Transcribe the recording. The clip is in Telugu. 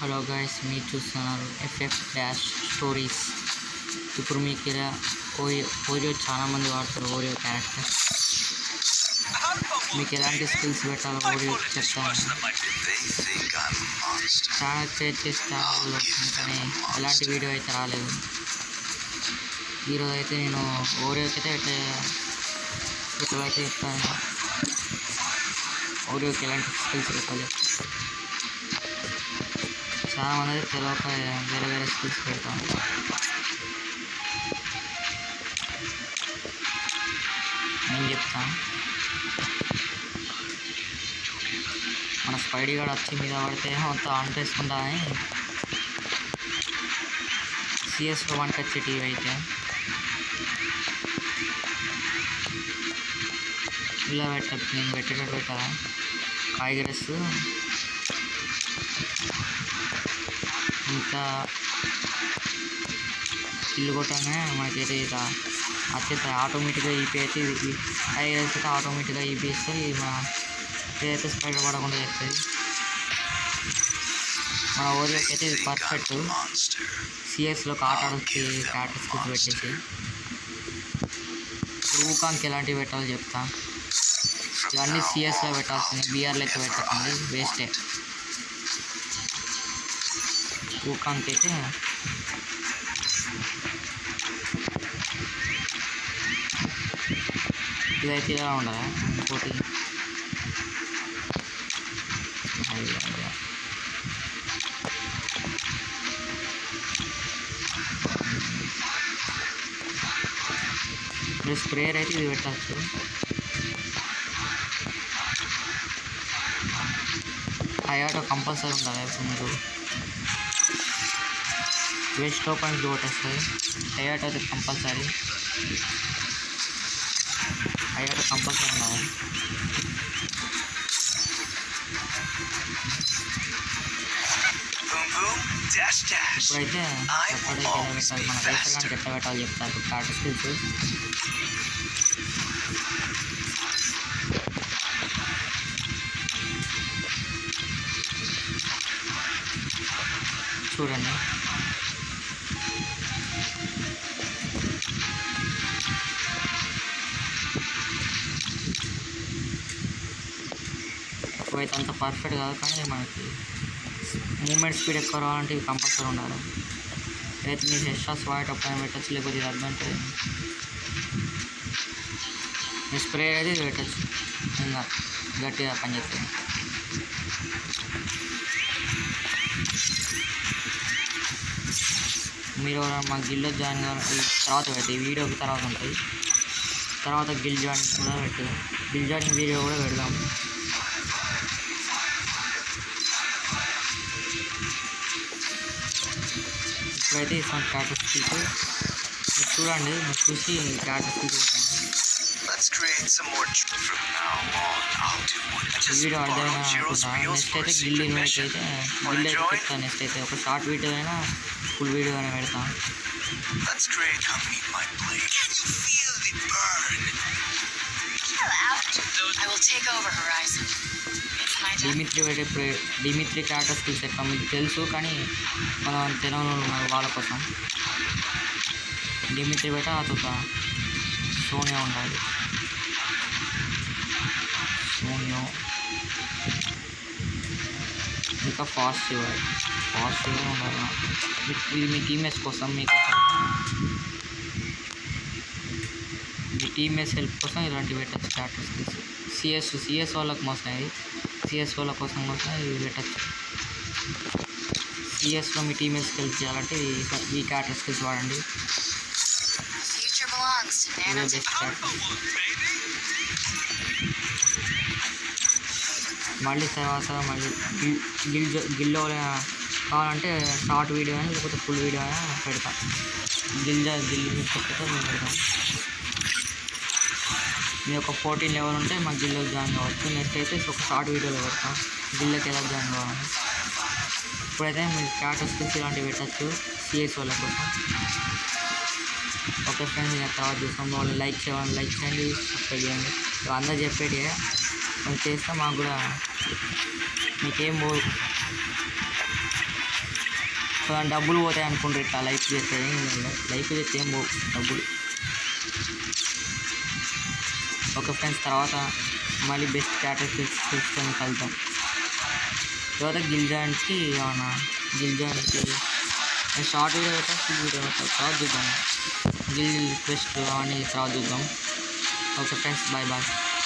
హలో గైస్, మీరు చూస్తున్నారు ఎఫ్ఎఫ్ డాష్ స్టోరీస్. ఇప్పుడు మీకు ఇలా ఓరియో చాలామంది వాడతారు. ఓరియో క్యారెక్టర్ మీకు ఎలాంటి స్కిల్స్ పెట్టాలో ఓరియో చెప్తాను. చాలా క్రియేట్ చేస్తాను కానీ ఎలాంటి వీడియో అయితే రాలేదు. ఈరోజు అయితే నేను ఓరియోకి అయితే అయితే చెప్తాను. ఓరియోకి ఎలాంటి స్కిల్స్ పెట్టాలి. చాలా మంది అయితే తెలియక వేరే వేరే స్కిల్స్ పెడతాను. నేను చెప్తాను. మన స్పైడీ కూడా వచ్చి మీద పడితే మొత్తం ఆన్ చేసుకుంటా అని సిఎస్లో వన్కి వచ్చే టీవీ అయితే ఇలా నేను పెట్టేటట్టు పెట్టాలా. కాయగరస్ ఇంకా ఇల్లు కొట్టగానే మనకైతే ఇక వచ్చేస్తాయి ఆటోమేటిక్గా ఈపీ అయితే కాయగరస్ అయితే ఆటోమేటిక్గా ఈపీ ఇస్తుంది. మన ఇదైతే స్పైడర్ పడకుండా చేస్తుంది. మన ఓరియోకి అయితే ఇది పర్ఫెక్ట్. సిఎస్లో ఒక ఆట ఆడొచ్చి క్యారెక్టర్ స్కిల్స్ పెట్టేసి ఊకానికి ఎలాంటివి పెట్టాలో చెప్తా. ఇవన్నీ సిఎస్లో పెట్టాల్సింది, బీఆర్లో అయితే పెట్టకండి, వేస్టే. ఊకానికి అయితే ఇదైతే ఇలా ఉండాలి. ఇంకోటి ఇప్పుడు స్ప్రేయర్ అయితే ఇది పెట్టచ్చు. హయాటో కంపల్సరీ ఉండాలి. ఇప్పుడు మీరు వేస్ట్ ఓపెన్స్ కొట్టేస్తుంది. హయాటో అయితే కంపల్సరీ ఉండాలి. ఇప్పుడైతే ఎప్పుడైతే మన రేసర్గానికి ఎట్లా పెట్టాలో చెప్తారు క్యారెక్టర్ స్కిల్స్. చూడండి, ఇప్పుడైతే అంత పర్ఫెక్ట్ కాదు కానీ మనకి మూమెంట్ స్పీడ్ ఎక్కువ రావాలంటే ఇవి కంపల్సరీ ఉండాలి. అయితే మీరు ఎక్స్ట్రా స్వాట్ అప్పుడు పెట్టచ్చు, లేకపోతే ఇది అడ్వాంటేజ్. మీ స్ప్రే అయితే ఇది పెట్టచ్చు, ఇంకా గట్టిగా పనిచేస్తుంది. మీరు మా గిల్లో జాయిన్ కావాలి తర్వాత పెడతాయి, ఈ వీడియోకి తర్వాత ఉంటుంది. తర్వాత గిల్ జాయినింగ్ కూడా పెడతాం, గిల్ జాయినింగ్ వీడియో కూడా పెడదాం. ఇప్పుడైతే ఇస్తాం క్యారెక్టర్ స్కిల్స్. మీరు చూడండి, మీరు చూసి క్యారెక్టర్ స్కిల్స్ పెట్టండి. వీడియో అర్థమైనా అనుకుంటా. నెక్స్ట్ అయితే గిల్ ఇన్వైట్ అయితే చెప్తాను. నెక్స్ట్ అయితే ఒక షార్ట్ వీడియో అయినా ఫుల్ వీడియో అయినా పెడతాను. డిమిత్రి క్యారెక్టర్ స్కిల్స్ ఎట్లా మీకు తెలుసు, కానీ మనం తెలియని ఉన్నారు వాళ్ళ కోసం. డిమిత్రి బయట అదొక సోనియా ఉండాలి. సోనియా ఇంకా పాజిటివ్గా ఉండాలి. ఇది మీ టీమేట్స్ కోసం, మీ టీమేట్స్ హెల్ప్ కోసం ఇలాంటివి పెట్టచ్చు క్యారెక్టర్ స్కిల్స్. సిఎస్ వాళ్ళకి మోసం, ఇది సిఎస్ వాళ్ళ కోసం ఇవి పెట్టచ్చు. సిఎస్లో మీ టీమేట్స్కి హెల్ప్ చేయాలంటే ఈ క్యారెక్టర్ స్కిల్స్ వాడండి. ఇదే బెస్ట్ క్యారెక్టర్. మళ్ళీ తర్వాత గిల్లో కావాలంటే షార్ట్ వీడియో అయినా లేకపోతే ఫుల్ వీడియో అయినా పెడతాం. గిల్ పెడితే మేము పెడతాం. మీ యొక్క 14 లెవెల్ ఉంటే మాకు గిల్లోకి జాయిన్ కావచ్చు. నెక్స్ట్ అయితే ఒక షార్ట్ వీడియోలో పెడతాం గిల్లోకి ఎలా జాయిన్ కావాలి. ఇప్పుడైతే మీరు క్యారెక్టర్ స్కిల్స్ ఇలాంటివి పెట్టచ్చు సిఎస్ వాళ్ళ కోసం. ఓకే ఫ్రెండ్స్, నేను తర్వాత చూస్తాం. వాళ్ళు లైక్ చేయండి, సబ్స్క్రైబ్ చేయండి. అందరూ చెప్పేటి మనం చేస్తే మాకు కూడా మీకేం సో డబ్బులు పోతాయి అనుకుంటారు ఇట్లా లైక్ చేస్తే. లైక్ చేస్తే ఏం పోవు డబ్బులు. ఓకే ఫ్రెండ్స్, తర్వాత మళ్ళీ బెస్ట్ క్యారెక్టర్స్తో కలుద్దాం. తర్వాత గిల్జాన్కి ఏమన్నా గిల్జాన్కి షార్ట్ వీడియో పెట్టా, ఫుల్ వీడియో పెట్టా, తర్వాత చూద్దాం. గిల్ రిక్వెస్ట్ అవన్నీ తర్వాత చూద్దాం. Okay friends, bye bye.